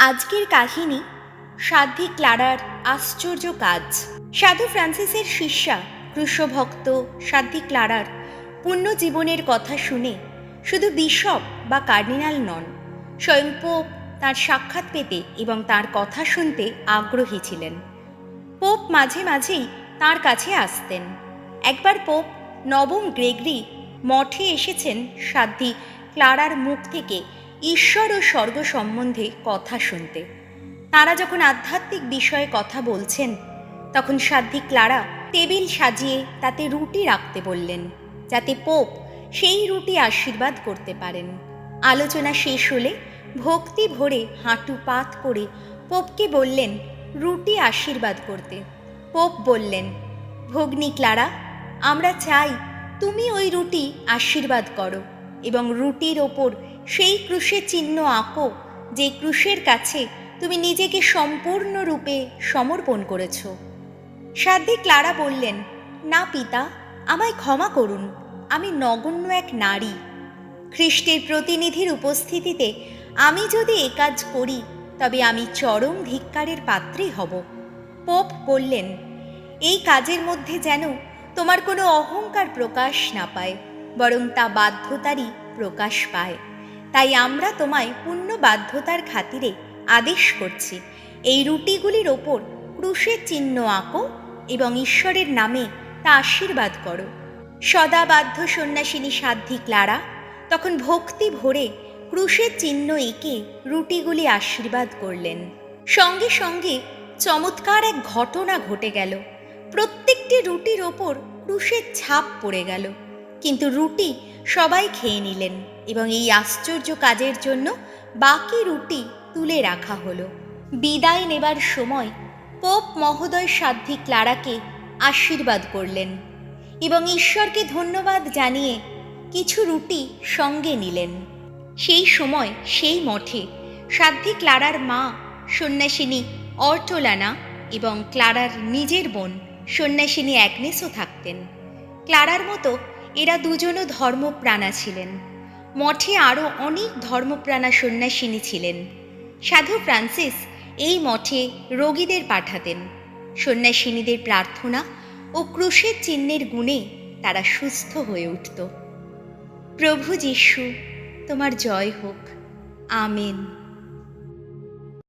আজকের কাহিনী সাধ্বী ক্লারার আশ্চর্য কাজ। সাধু ফ্রান্সিসের শিষ্যা ক্রুশভক্ত সাধ্বী ক্লারার পুণ্য জীবনের কথা শুনে শুধু বিশপ বা কার্ডিনাল নন, স্বয়ং পোপ তাঁর সাক্ষাৎ পেতে এবং তাঁর কথা শুনতে আগ্রহী ছিলেন। পোপ মাঝে মাঝেই তাঁর কাছে আসতেন। একবার পোপ নবম গ্রেগরি মঠে এসেছেন সাধ্বী ক্লারার মুখ থেকে ঈশ্বর ও স্বর্গ সম্বন্ধে কথা শুনতে। তাঁরা যখন আধ্যাত্মিক বিষয়ে কথা বলছেন, তখন সাধ্বী ক্লারা টেবিল সাজিয়ে তাতে রুটি রাখতে বললেন, যাতে পোপ সেই রুটি আশীর্বাদ করতে পারেন। আলোচনা শেষ হলে ভক্তি ভরে হাঁটু পাত করে পোপকে বললেন রুটি আশীর্বাদ করতে। পোপ বললেন, ভগ্নী ক্লারা, আমরা চাই তুমি ওই রুটি আশীর্বাদ করো এবং রুটির ওপর সেই ক্রুশের চিহ্ন আঁকো, যে ক্রুশের কাছে তুমি নিজেকে সম্পূর্ণরূপে সমর্পণ করেছ। সাধ্বী ক্লারা বললেন, না পিতা, আমায় ক্ষমা করুন, আমি নগণ্য এক নারী। খ্রিস্টের প্রতিনিধির উপস্থিতিতে আমি যদি এ কাজ করি, তবে আমি চরম ধিক্কারের পাত্রী হব। পোপ বললেন, এই কাজের মধ্যে যেন তোমার কোনো অহংকার প্রকাশ না পায়, বরং তা বাধ্যতারই প্রকাশ পায়। তাই আমরা তোমায় পূর্ণ বাধ্যতার খাতিরে আদেশ করছি, এই রুটিগুলির ওপর ক্রুশের চিহ্ন আঁকো এবং ঈশ্বরের নামে তা আশীর্বাদ করো। সদা বাধ্য সন্ন্যাসিনী সাধ্বী ক্লারা তখন ভক্তি ভরে ক্রুশের চিহ্ন এঁকে রুটিগুলি আশীর্বাদ করলেন। সঙ্গে সঙ্গে চমৎকার এক ঘটনা ঘটে গেল। প্রত্যেকটি রুটির ওপর ক্রুশের ছাপ পড়ে গেল, কিন্তু রুটি সবাই খেয়ে নিলেন এবং এই আশ্চর্য কাজের জন্য বাকি রুটি তুলে রাখা হলো। বিদায় নেবার সময় পোপ মহোদয় সাধ্বী ক্লারাকে আশীর্বাদ করলেন এবং ঈশ্বরকে ধন্যবাদ জানিয়ে কিছু রুটি সঙ্গে নিলেন। সেই সময় সেই মঠে সাধ্বী ক্লারার মা সন্ন্যাসিনী অর্টোলানা এবং ক্লারার নিজের বোন সন্ন্যাসিনী অ্যাগনেসও থাকতেন। ক্লারার মতো এরা দুজনও ধর্মপ্রাণা ছিলেন। মঠে আরও অনেক ধর্মপ্রাণা সন্ন্যাসিনী ছিলেন। সাধু ফ্রান্সিস এই মঠে রোগীদের পাঠাতেন। সন্ন্যাসিনীদের প্রার্থনা ও ক্রুশের চিহ্নের গুণে তারা সুস্থ হয়ে উঠত। প্রভু যীশু, তোমার জয় হোক। আমেন।